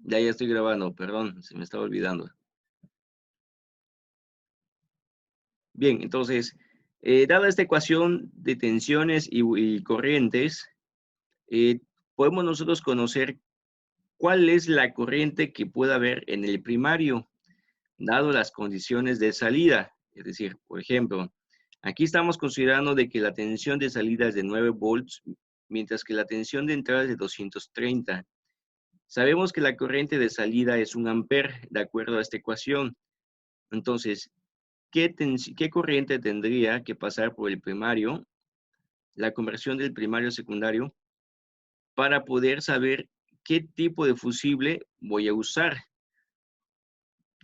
Ya estoy grabando, perdón, se me estaba olvidando. Bien, entonces, dada esta ecuación de tensiones y corrientes, eh, podemos nosotros conocer cuál es la corriente que pueda haber en el primario, dado las condiciones de salida. Es decir, por ejemplo, aquí estamos considerando de que la tensión de salida es de 9 volts, mientras que la tensión de entrada es de 230. Sabemos que la corriente de salida es 1 amper, de acuerdo a esta ecuación. Entonces, ¿qué corriente tendría que pasar por el primario, la conversión del primario a secundario, para poder saber qué tipo de fusible voy a usar?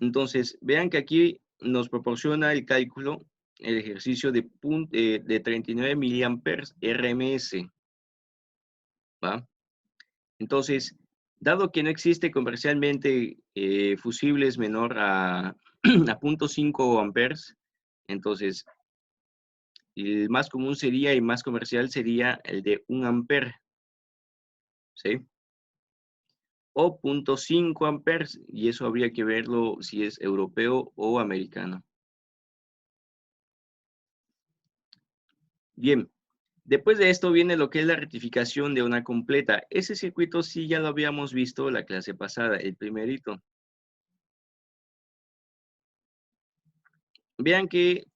Entonces, vean que aquí nos proporciona el cálculo, el ejercicio de 39 miliamperes RMS, ¿va? Entonces, dado que no existe comercialmente fusibles menor a, a 0.5 amperes, entonces el más común sería y más comercial sería el de 1 amper, ¿sí? O 0.5 amperes, y eso habría que verlo si es europeo o americano. Bien, después de esto viene lo que es la rectificación de una completa. Ese circuito sí ya lo habíamos visto la clase pasada, el primerito. Vean que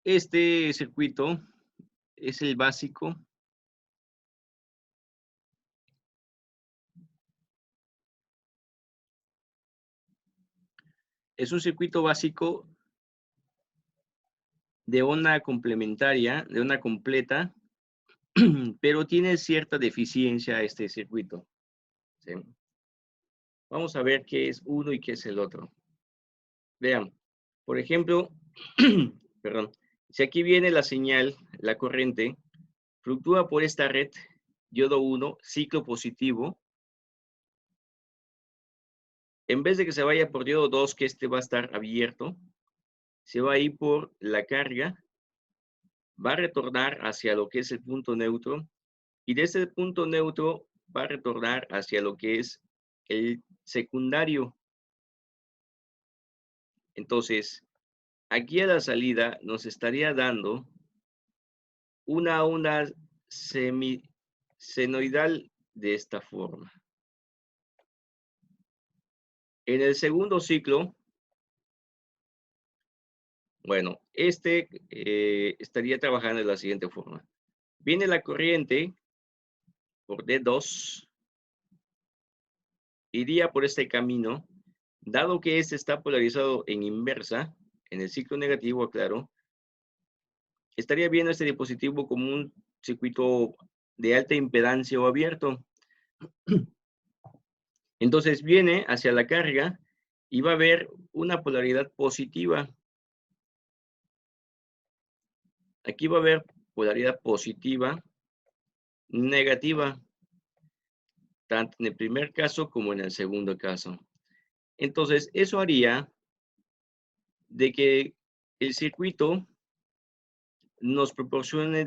este circuito es el básico. Es un circuito básico de una complementaria, de una completa, pero tiene cierta deficiencia este circuito, ¿sí? Vamos a ver qué es uno y qué es el otro. Vean, por ejemplo, perdón, si aquí viene la señal, la corriente, fluctúa por esta red, diodo 1, ciclo positivo. En vez de que se vaya por diodo 2, que este va a estar abierto, se va a ir por la carga, va a retornar hacia lo que es el punto neutro, y de ese punto neutro va a retornar hacia lo que es el secundario. Entonces, aquí a la salida nos estaría dando una onda senoidal de esta forma. En el segundo ciclo, bueno, estaría trabajando de la siguiente forma. Viene la corriente por D2, iría por este camino, dado que este está polarizado en inversa, en el ciclo negativo, claro, estaría viendo este dispositivo como un circuito de alta impedancia o abierto. Entonces viene hacia la carga y va a haber una polaridad positiva. Aquí va a haber polaridad positiva, negativa, tanto en el primer caso como en el segundo caso. Entonces, eso haría de que el circuito nos proporcione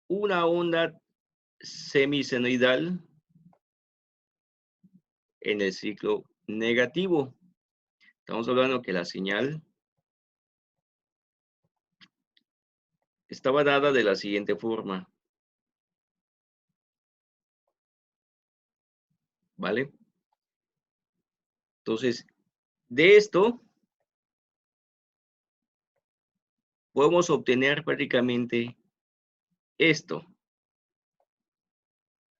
una onda semisenoidal en el ciclo negativo. Estamos hablando que la señal estaba dada de la siguiente forma, ¿vale? Entonces, de esto podemos obtener prácticamente esto,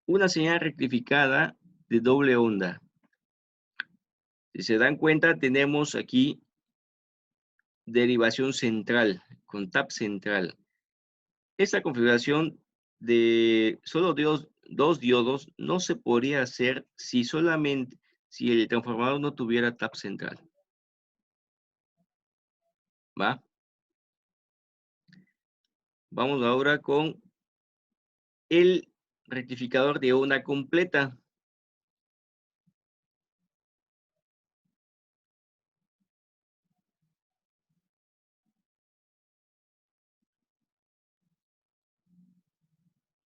una señal rectificada de doble onda. Si se dan cuenta, tenemos aquí derivación central, con tap central. Esta configuración de solo dos diodos no se podría hacer si el transformador no tuviera tap central. ¿Va? Vamos ahora con el rectificador de onda completa.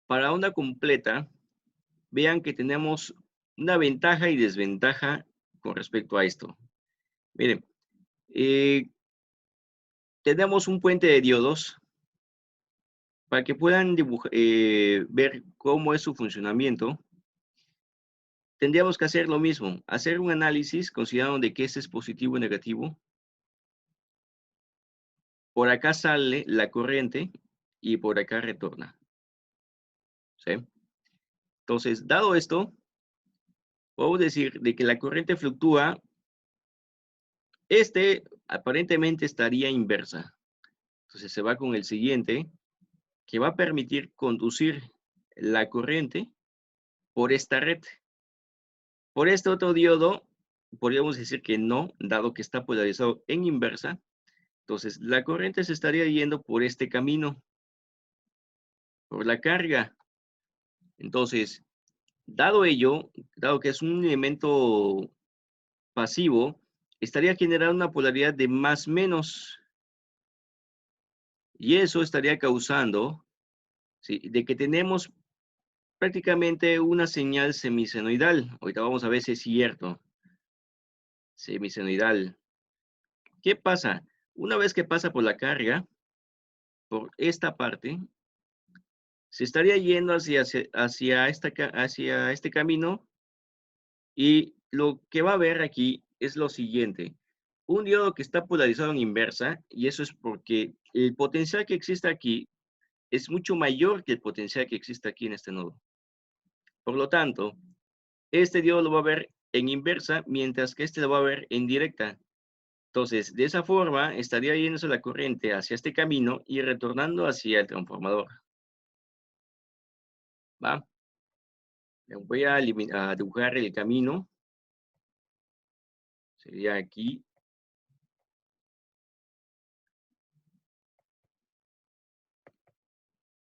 Para onda completa, vean que tenemos una ventaja y desventaja con respecto a esto. Miren, eh, tenemos un puente de diodos para que puedan ver cómo es su funcionamiento. Tendríamos que hacer lo mismo, hacer un análisis considerando de que este es positivo o negativo. Por acá sale la corriente y por acá retorna. ¿Sí? Entonces, dado esto, podemos decir de que la corriente fluctúa. Aparentemente estaría inversa. Entonces se va con el siguiente, que va a permitir conducir la corriente por esta red. Por este otro diodo, podríamos decir que no, dado que está polarizado en inversa. Entonces, la corriente se estaría yendo por este camino, por la carga. Entonces, dado ello, dado que es un elemento pasivo, estaría generando una polaridad de más menos. Y eso estaría causando, ¿sí?, de que tenemos prácticamente una señal semisenoidal. Ahorita vamos a ver si es cierto. Semisenoidal. ¿Qué pasa? Una vez que pasa por la carga, por esta parte, se estaría yendo hacia este camino, y lo que va a ver aquí es lo siguiente. Un diodo que está polarizado en inversa, y eso es porque el potencial que existe aquí es mucho mayor que el potencial que existe aquí en este nodo. Por lo tanto, este diodo lo va a ver en inversa, mientras que este lo va a ver en directa. Entonces, de esa forma, estaría yéndose la corriente hacia este camino y retornando hacia el transformador. ¿Va? Voy a dibujar el camino. Sería aquí.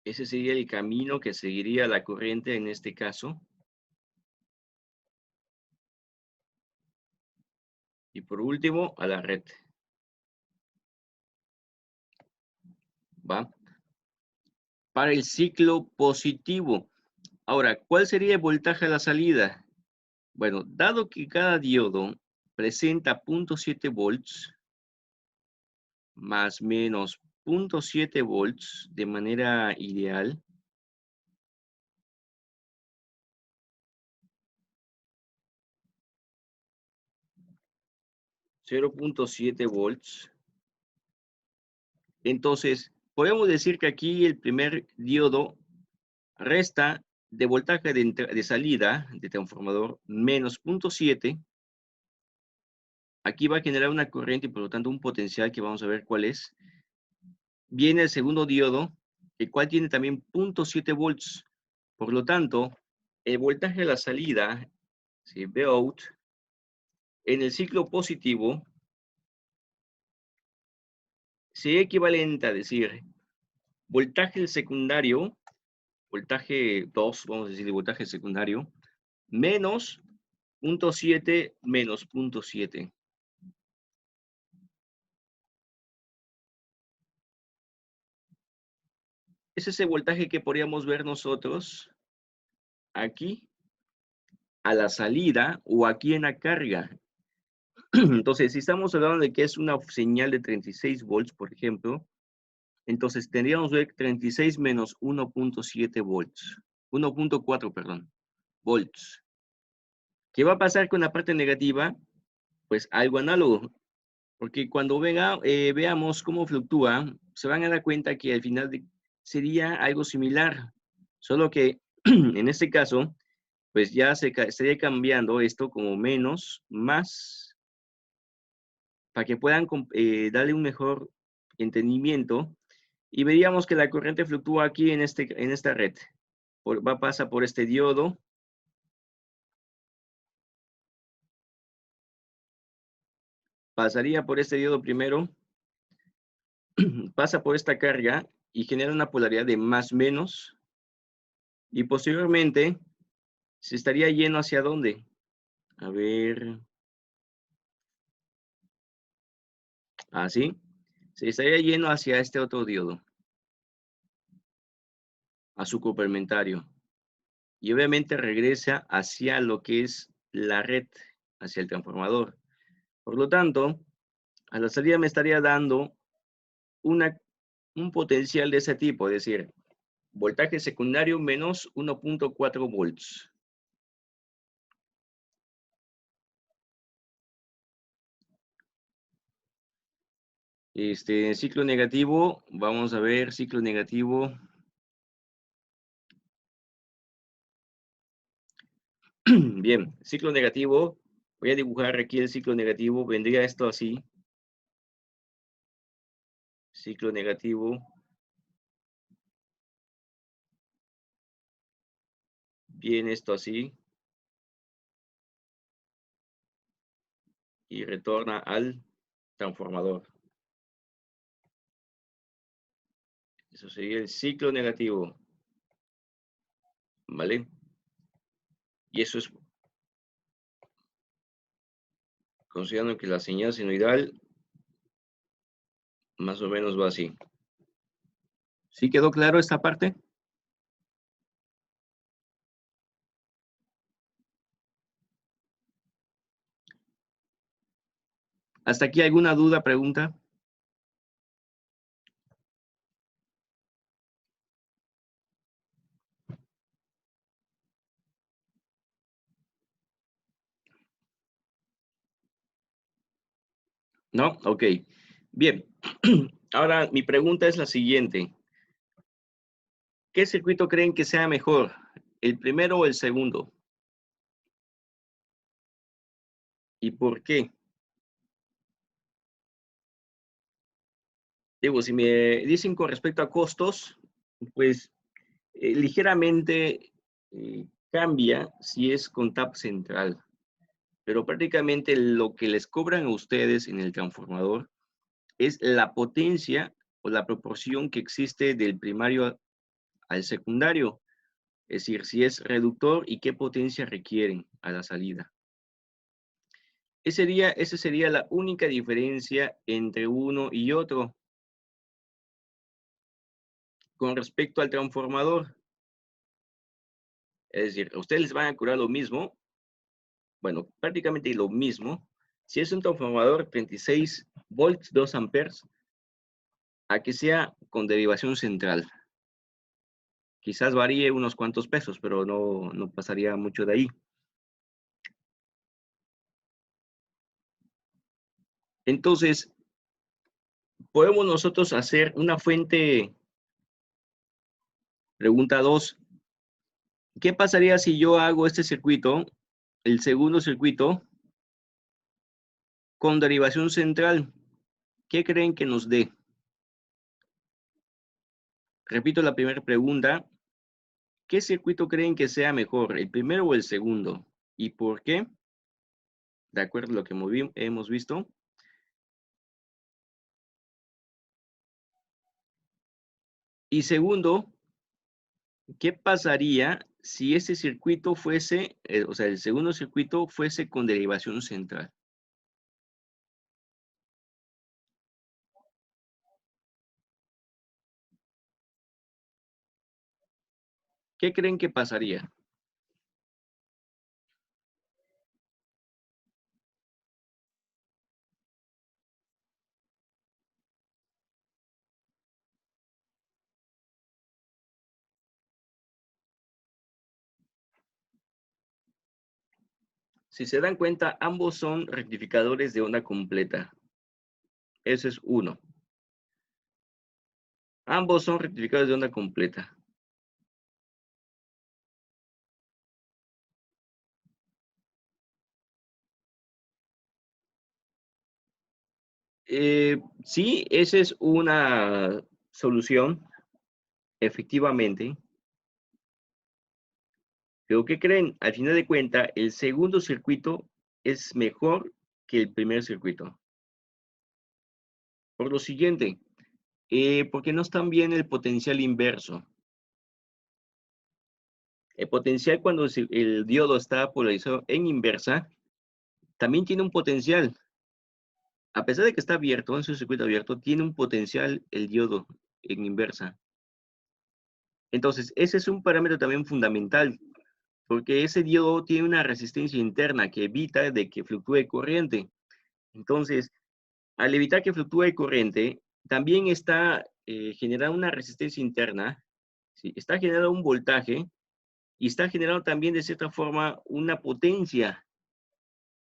Ese sería el camino que seguiría la corriente en este caso. Y por último, a la red. ¿Va? Para el ciclo positivo. Ahora, ¿cuál sería el voltaje a la salida? Bueno, dado que cada diodo presenta 0.7 volts, más menos 0.7 volts de manera ideal, 0.7 volts. Entonces, podemos decir que aquí el primer diodo resta de voltaje de salida de transformador menos 0.7. Aquí va a generar una corriente y por lo tanto un potencial que vamos a ver cuál es. Viene el segundo diodo, el cual tiene también 0.7 volts. Por lo tanto, el voltaje de la salida, ¿sí?, Vout, en el ciclo positivo, sería equivalente a decir voltaje del secundario, voltaje 2, vamos a decir, de voltaje secundario, menos 0.7 menos 0.7. Es ese voltaje que podríamos ver nosotros aquí a la salida o aquí en la carga. Entonces, si estamos hablando de que es una señal de 36 volts, por ejemplo, entonces tendríamos que ver 36 menos 1.7 volts. 1.4, perdón, volts. ¿Qué va a pasar con la parte negativa? Pues algo análogo, porque cuando veamos cómo fluctúa, se van a dar cuenta que al final sería algo similar, solo que en este caso, pues ya estaría cambiando esto como menos, más, para que puedan darle un mejor entendimiento, y veríamos que la corriente fluctúa aquí en esta red. Pasa por este diodo, pasaría por este diodo primero, pasa por esta carga y genera una polaridad de más menos, y posteriormente se estaría yendo hacia dónde. A ver, así, se estaría yendo hacia este otro diodo, a su complementario. y obviamente regresa hacia lo que es la red, hacia el transformador. Por lo tanto, a la salida me estaría dando un potencial de ese tipo, es decir, voltaje secundario menos 1.4 volts. Ciclo negativo, vamos a ver, ciclo negativo. Bien, ciclo negativo, voy a dibujar aquí el ciclo negativo, vendría esto así. Ciclo negativo. Viene esto así. Y retorna al transformador. Eso sería el ciclo negativo. ¿Vale? Y eso es considerando que la señal sinoidal más o menos va así. ¿Sí quedó claro esta parte? ¿Hasta aquí alguna duda, pregunta? ¿No? Ok. Bien. Ahora mi pregunta es la siguiente. ¿Qué circuito creen que sea mejor? ¿El primero o el segundo? ¿Y por qué? Digo, si me dicen con respecto a costos, pues ligeramente cambia si es con tap central, pero prácticamente lo que les cobran a ustedes en el transformador es la potencia o la proporción que existe del primario al secundario, es decir, si es reductor y qué potencia requieren a la salida. Esa sería la única diferencia entre uno y otro. Con respecto al transformador, es decir, a ustedes les van a curar lo mismo, bueno, prácticamente lo mismo. Si es un transformador 36 volts, 2 amperes, a que sea con derivación central. Quizás varíe unos cuantos pesos, pero no pasaría mucho de ahí. Entonces, podemos nosotros hacer una fuente, pregunta 2. ¿Qué pasaría si yo hago este circuito, el segundo circuito, con derivación central? ¿Qué creen que nos dé? Repito la primera pregunta. ¿Qué circuito creen que sea mejor, el primero o el segundo? ¿Y por qué? De acuerdo a lo que hemos visto. Y segundo, ¿qué pasaría si ese circuito fuese, o sea, el segundo circuito fuese con derivación central? ¿Qué creen que pasaría? Si se dan cuenta, ambos son rectificadores de onda completa. Ese es uno. Ambos son rectificadores de onda completa. Sí, esa es una solución, efectivamente. Pero ¿qué creen? Al final de cuentas, el segundo circuito es mejor que el primer circuito. Por lo siguiente, porque no está bien el potencial inverso. El potencial cuando el diodo está polarizado en inversa, también tiene un potencial. A pesar de que está abierto, en su circuito abierto, tiene un potencial el diodo en inversa. Entonces, ese es un parámetro también fundamental. porque ese diodo tiene una resistencia interna que evita de que fluctúe corriente. Entonces, al evitar que fluctúe corriente, también está generando una resistencia interna, ¿sí? Está generando un voltaje y está generando también de cierta forma una potencia,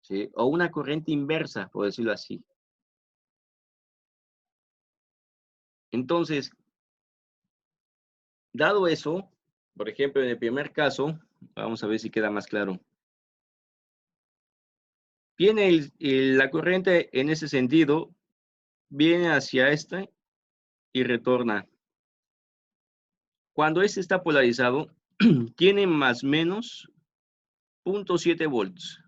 ¿sí? O una corriente inversa, por decirlo así. Entonces, dado eso, por ejemplo, en el primer caso, vamos a ver si queda más claro. Viene la corriente en ese sentido, viene hacia esta y retorna. Cuando este está polarizado, tiene más o menos 0.7 volts.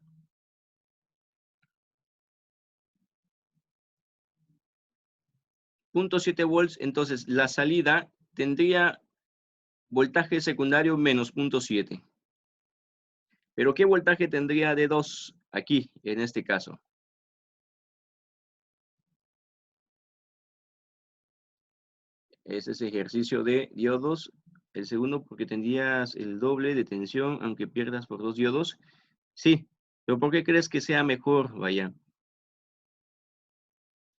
0.7 volts, entonces la salida tendría voltaje secundario menos 0.7. Pero ¿qué voltaje tendría de 2 aquí, en este caso? Es ese ejercicio de diodos. El segundo, porque tendrías el doble de tensión, aunque pierdas por 2 diodos. Sí, pero ¿por qué crees que sea mejor? Vaya.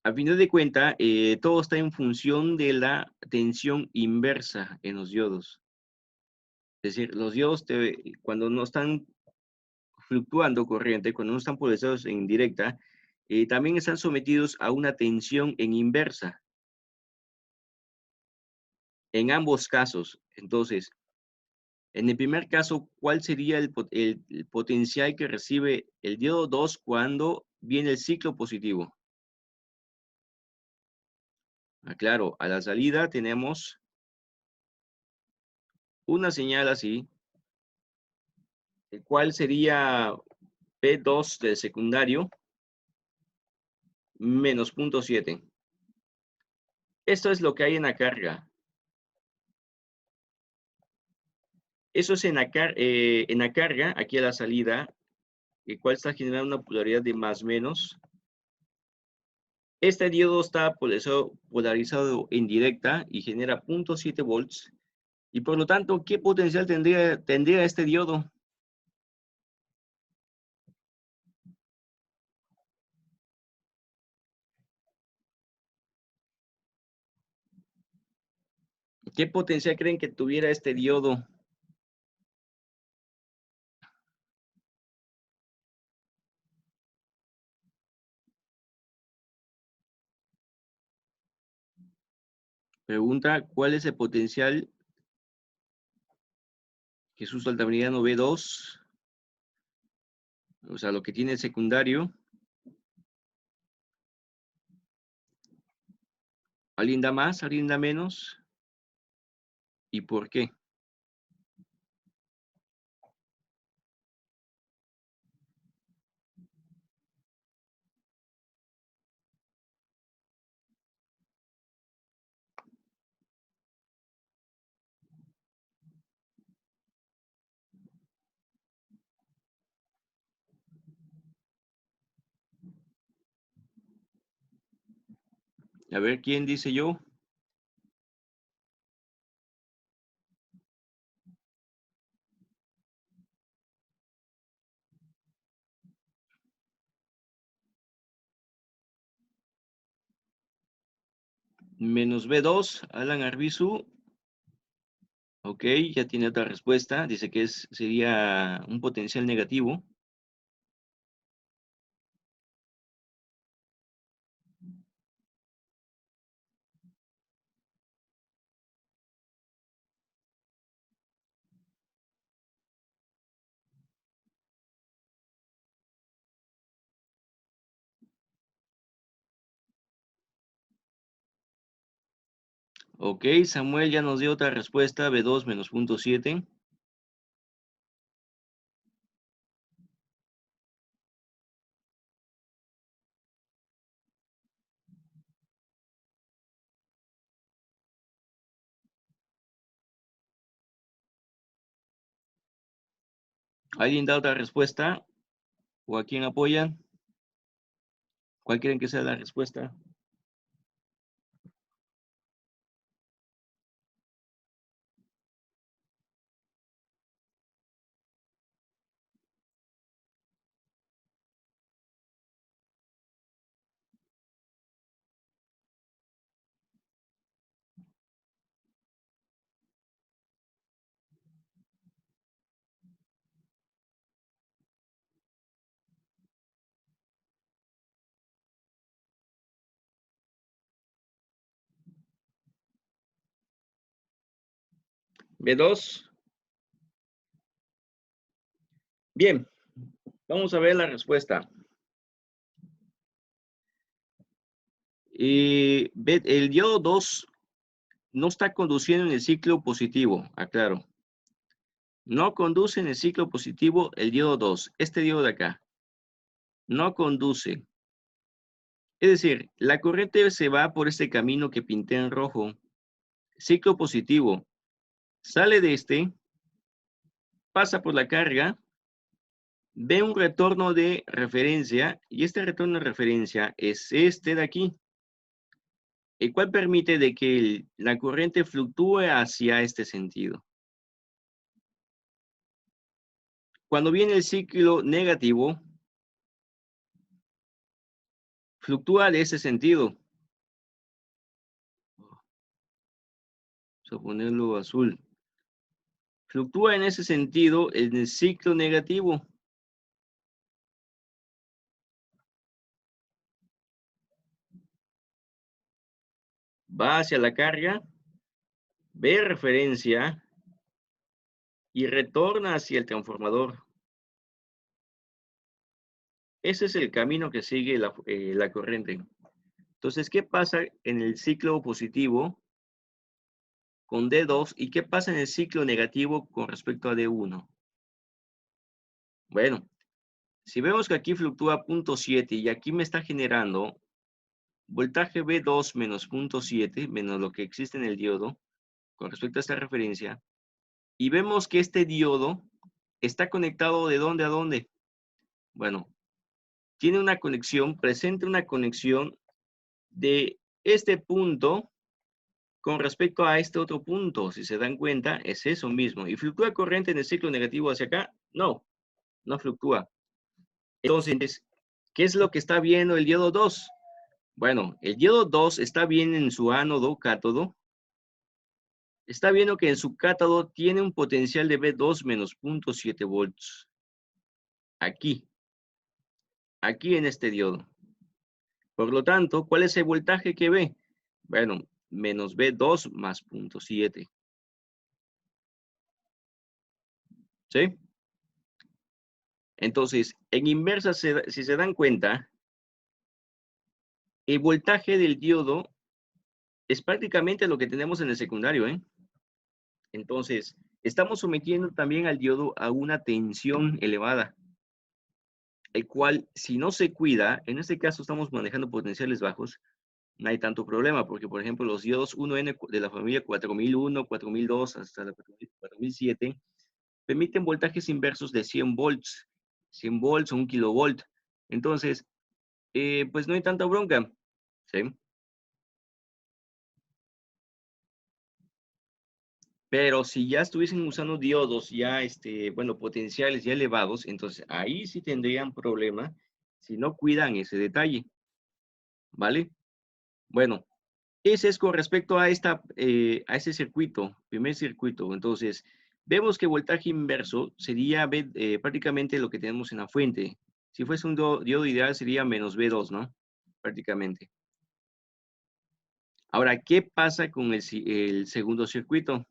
A final de cuentas, todo está en función de la tensión inversa en los diodos. Es decir, los diodos, cuando no están fluctuando corriente, cuando no están polarizados en directa, también están sometidos a una tensión en inversa, en ambos casos. Entonces, en el primer caso, ¿cuál sería el potencial que recibe el diodo 2 cuando viene el ciclo positivo? Claro, a la salida tenemos una señal así, el cual sería P2 del secundario menos 0.7. Esto es lo que hay en la carga. Eso es en la carga, aquí a la salida, el cual está generando una polaridad de más menos. Este diodo está polarizado en directa y genera 0.7 volts. Y por lo tanto, ¿qué potencial tendría este diodo? ¿Qué potencial creen que tuviera este diodo? Pregunta, ¿cuál es el potencial Jesús Altamirano B2? O sea, lo que tiene el secundario. ¿Alguien da más? ¿Alguien da menos? ¿Y por qué? A ver, ¿quién dice yo? Menos B2, Alan Arbizu. Ok, ya tiene otra respuesta. Dice que sería un potencial negativo. Ok, Samuel ya nos dio otra respuesta, B2 menos 0.7. ¿Alguien da otra respuesta? ¿O a quién apoyan? ¿Cuál creen que sea la respuesta? B2. Bien, vamos a ver la respuesta. El diodo 2 no está conduciendo en el ciclo positivo, aclaro. No conduce en el ciclo positivo el diodo 2, este diodo de acá. No conduce. Es decir, la corriente se va por este camino que pinté en rojo. Ciclo positivo. Sale de este, pasa por la carga, ve un retorno de referencia y este retorno de referencia es este de aquí, el cual permite de que la corriente fluctúe hacia este sentido. Cuando viene el ciclo negativo, fluctúa de ese sentido. Vamos a ponerlo azul. Fluctúa en ese sentido en el ciclo negativo. Va hacia la carga, ve referencia y retorna hacia el transformador. Ese es el camino que sigue la corriente. Entonces, ¿qué pasa en el ciclo positivo con D2 y qué pasa en el ciclo negativo con respecto a D1? Bueno, si vemos que aquí fluctúa 0.7 y aquí me está generando voltaje B2 menos 0.7 menos lo que existe en el diodo con respecto a esta referencia, y vemos que este diodo está conectado ¿de dónde a dónde? Bueno, tiene una conexión, presenta una conexión de este punto con respecto a este otro punto. Si se dan cuenta, es eso mismo. ¿Y fluctúa corriente en el ciclo negativo hacia acá? No, no fluctúa. Entonces, ¿qué es lo que está viendo el diodo 2? Bueno, el diodo 2 está bien en su ánodo, cátodo. Está viendo que en su cátodo tiene un potencial de B2 menos 0.7 volts. Aquí en este diodo. Por lo tanto, ¿cuál es el voltaje que ve? Bueno, menos B2 más 0.7. ¿Sí? Entonces, en inversa, si se dan cuenta, el voltaje del diodo es prácticamente lo que tenemos en el secundario, ¿eh? Entonces, estamos sometiendo también al diodo a una tensión elevada, el cual, si no se cuida, en este caso estamos manejando potenciales bajos, no hay tanto problema, porque, por ejemplo, los diodos 1N de la familia 4001, 4002 hasta la 4007 permiten voltajes inversos de 100 volts o 1 kilovolt. Entonces, pues no hay tanta bronca, ¿sí? Pero si ya estuviesen usando diodos ya, bueno, potenciales ya elevados, entonces ahí sí tendrían problema si no cuidan ese detalle, ¿vale? Bueno, ese es con respecto a ese circuito, primer circuito. Entonces, vemos que voltaje inverso sería prácticamente lo que tenemos en la fuente. Si fuese un diodo ideal sería menos B2, ¿no? Prácticamente. Ahora, ¿qué pasa con el segundo circuito?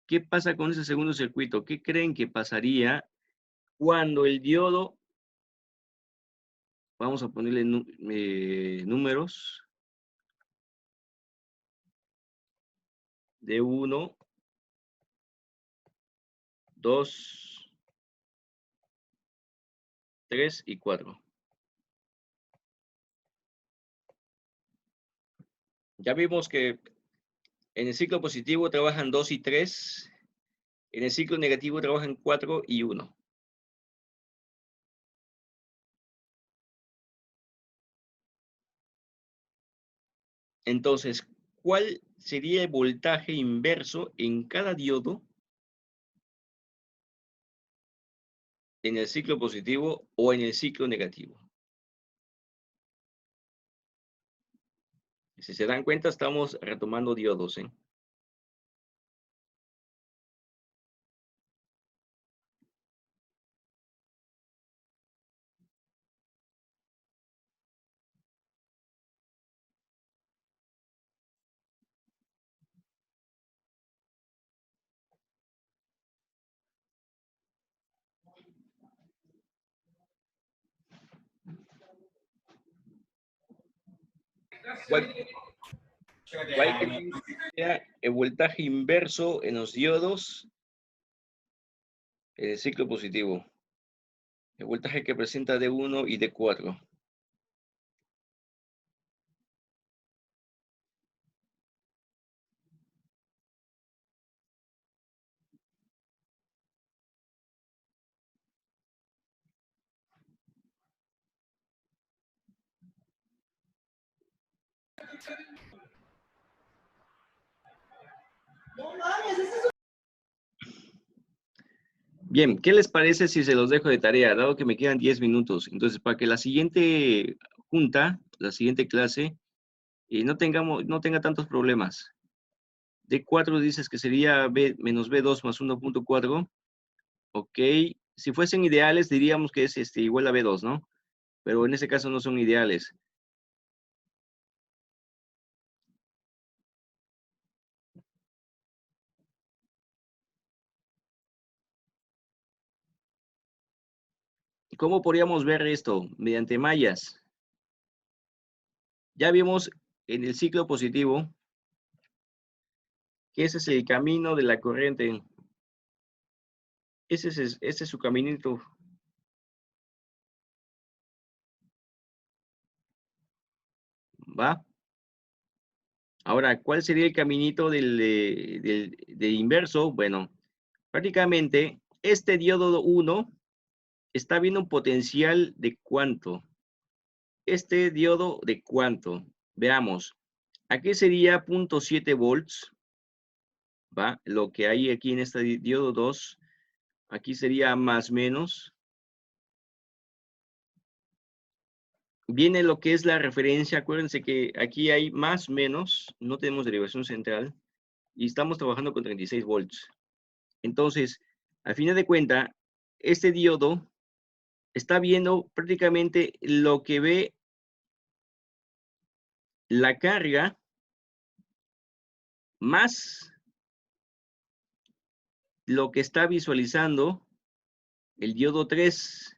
¿Qué pasa con ese segundo circuito? ¿Qué creen que pasaría cuando el diodo, vamos a ponerle números de 1, 2, 3 y 4? Ya vimos que en el ciclo positivo trabajan 2 y 3, en el ciclo negativo trabajan 4 y 1. Entonces, ¿cuál sería el voltaje inverso en cada diodo en el ciclo positivo o en el ciclo negativo? Si se dan cuenta, estamos retomando diodos, ¿eh? ¿Cuál, cuál creen que sea el voltaje inverso en los diodos en el ciclo positivo? El voltaje que presenta D1 y D4. Bien, ¿qué les parece si se los dejo de tarea, dado que me quedan 10 minutos? Entonces, para que la siguiente junta, la siguiente clase, no tenga tantos problemas. D4 dices que sería B menos B2 más 1.4. Ok, si fuesen ideales diríamos que es igual a B2, ¿no? Pero en ese caso no son ideales. ¿Cómo podríamos ver esto? Mediante mallas. Ya vimos en el ciclo positivo que ese es el camino de la corriente. Ese es su caminito. ¿Va? Ahora, ¿cuál sería el caminito del inverso? Bueno, prácticamente este diodo 1 está viendo un potencial de cuánto. Este diodo de cuánto. Veamos. Aquí sería 0.7 volts. ¿Va? Lo que hay aquí en este diodo 2. Aquí sería más menos. Viene lo que es la referencia. Acuérdense que aquí hay más menos. No tenemos derivación central. Y estamos trabajando con 36 volts. Entonces, al final de cuentas, este diodo está viendo prácticamente lo que ve la carga más lo que está visualizando el diodo 3.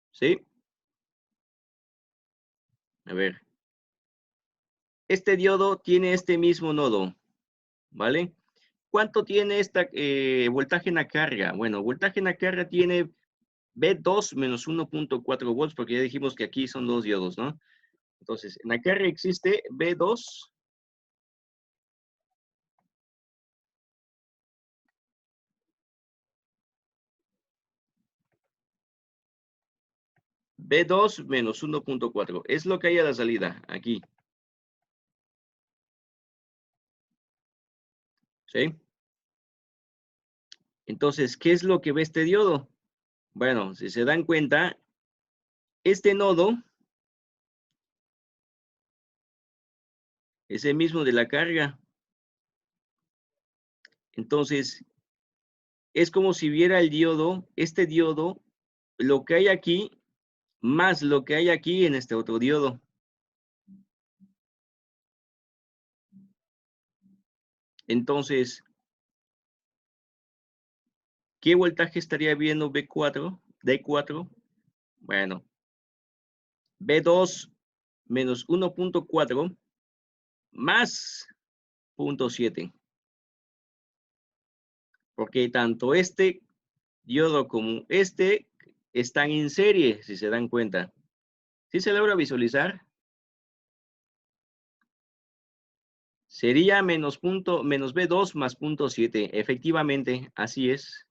¿Sí? A ver. Este diodo tiene este mismo nodo, ¿vale? ¿Cuánto tiene esta voltaje en la carga? Bueno, voltaje en la carga tiene B2 menos 1.4 volts, porque ya dijimos que aquí son dos diodos, ¿no? Entonces, en la carga existe B2 B2 menos 1.4. Es lo que hay a la salida, aquí. ¿Sí? Entonces, ¿qué es lo que ve este diodo? Bueno, si se dan cuenta, este nodo es el mismo de la carga. Entonces, es como si viera el diodo, este diodo, lo que hay aquí, más lo que hay aquí en este otro diodo. Entonces, ¿qué voltaje estaría viendo B4? D4. Bueno, B2 menos 1.4 más 0.7. Porque tanto este diodo como este están en serie, si se dan cuenta. ¿Sí se logra visualizar? Sería menos B2 más 0.7. Efectivamente, así es.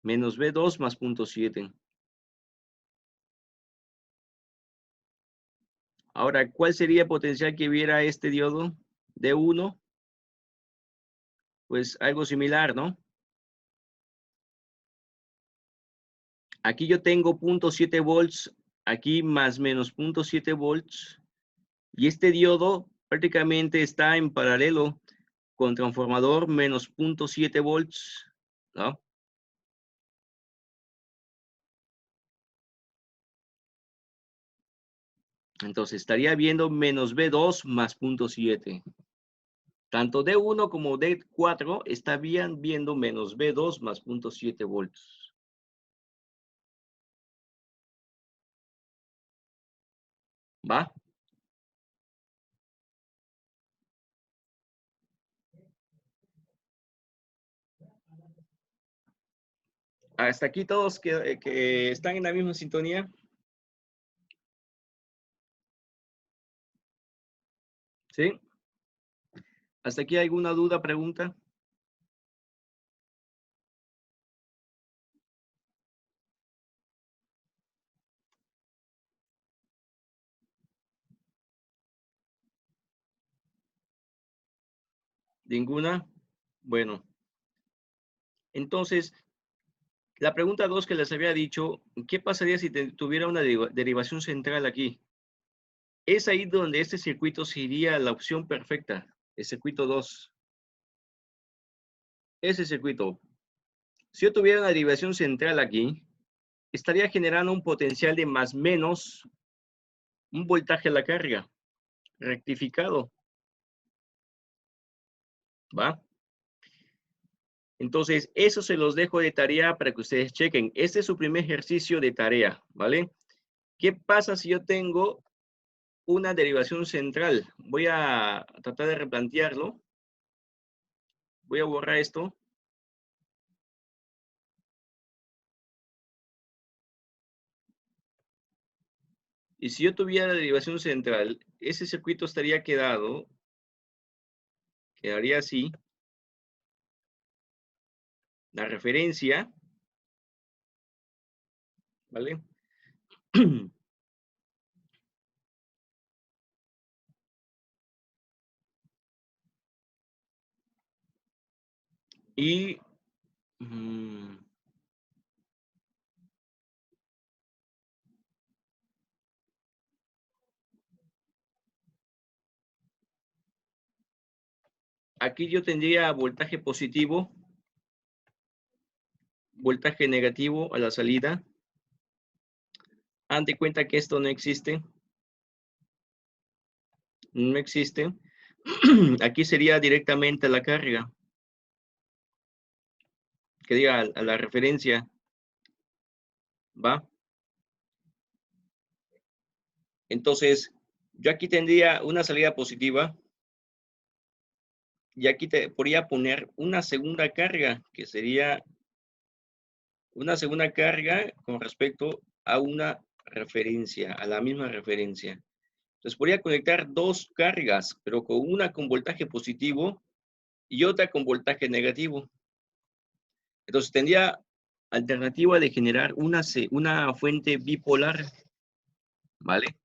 Menos B2 más 0.7. Ahora, ¿cuál sería el potencial que viera este diodo? D1. Pues algo similar, ¿no? Aquí yo tengo 0.7 volts, aquí más menos 0.7 volts. Y este diodo prácticamente está en paralelo con transformador menos 0.7 volts, ¿no? Entonces estaría viendo menos B2 más 0.7. Tanto D1 como D4 estarían viendo menos B2 más 0.7 voltios. ¿Va? Hasta aquí todos que están en la misma sintonía. ¿Sí? ¿Hasta aquí alguna duda, pregunta? ¿Ninguna? Bueno, entonces, la pregunta 2 que les había dicho, ¿qué pasaría si tuviera una derivación central aquí? Es ahí donde este circuito sería la opción perfecta, el circuito 2. Ese circuito, si yo tuviera una derivación central aquí, estaría generando un potencial de más menos un voltaje a la carga, rectificado, ¿va? Entonces, eso se los dejo de tarea para que ustedes chequen. Este es su primer ejercicio de tarea, ¿vale? ¿Qué pasa si yo tengo una derivación central? Voy a tratar de replantearlo. Voy a borrar esto. Y si yo tuviera la derivación central, ese circuito estaría quedaría así. La referencia, ¿vale? Y aquí yo tendría voltaje positivo, voltaje negativo a la salida. Haz de cuenta que esto no existe. No existe. Aquí sería directamente la carga, que diga a la referencia, ¿va? Entonces, yo aquí tendría una salida positiva y aquí te podría poner una segunda carga, que sería una segunda carga con respecto a una referencia, a la misma referencia. Entonces, podría conectar dos cargas, pero con una con voltaje positivo y otra con voltaje negativo. Entonces, tendría alternativa de generar una fuente bipolar, ¿vale?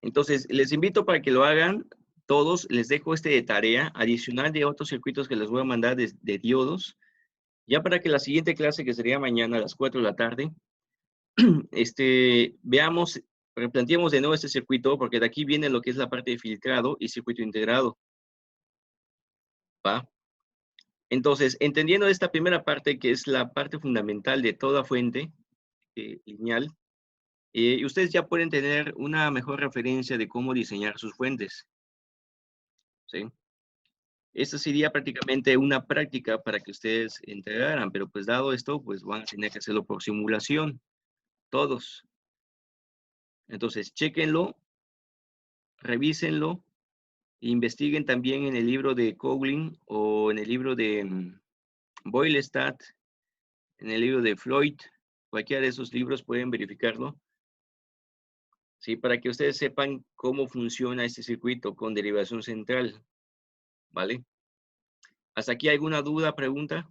Entonces, les invito para que lo hagan todos. Les dejo este de tarea, adicional de otros circuitos que les voy a mandar de diodos, ya para que la siguiente clase, que sería mañana a las 4 de la tarde, veamos, replanteemos de nuevo este circuito, porque de aquí viene lo que es la parte de filtrado y circuito integrado, ¿va? Entonces, entendiendo esta primera parte, que es la parte fundamental de toda fuente lineal, ustedes ya pueden tener una mejor referencia de cómo diseñar sus fuentes, ¿sí? Esta sería prácticamente una práctica para que ustedes entregaran, pero pues dado esto, pues van a tener que hacerlo por simulación, todos. Entonces, chéquenlo, revísenlo, investiguen también en el libro de Coughlin o en el libro de Boylestad, en el libro de Floyd, cualquiera de esos libros pueden verificarlo, ¿sí? Para que ustedes sepan cómo funciona este circuito con derivación central, ¿vale? ¿Hasta aquí alguna duda, pregunta?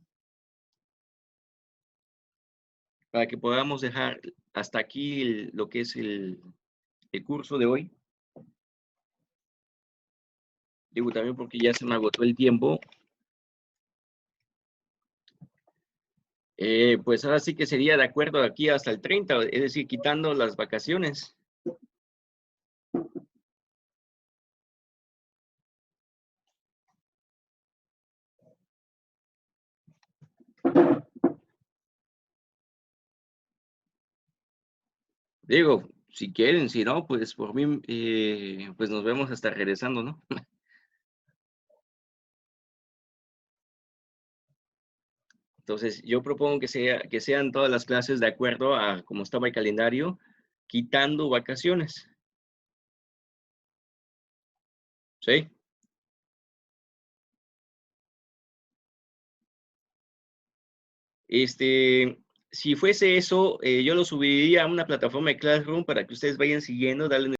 Para que podamos dejar hasta aquí lo que es el curso de hoy. Digo también porque ya se me agotó el tiempo. Pues ahora sí que sería de acuerdo aquí hasta el 30, es decir, quitando las vacaciones. Digo, si quieren, si no, pues por mí, pues nos vemos hasta regresando, ¿no? Entonces, yo propongo que sean todas las clases de acuerdo a cómo estaba el calendario, quitando vacaciones. ¿Sí? Si fuese eso, yo lo subiría a una plataforma de Classroom para que ustedes vayan siguiendo, darle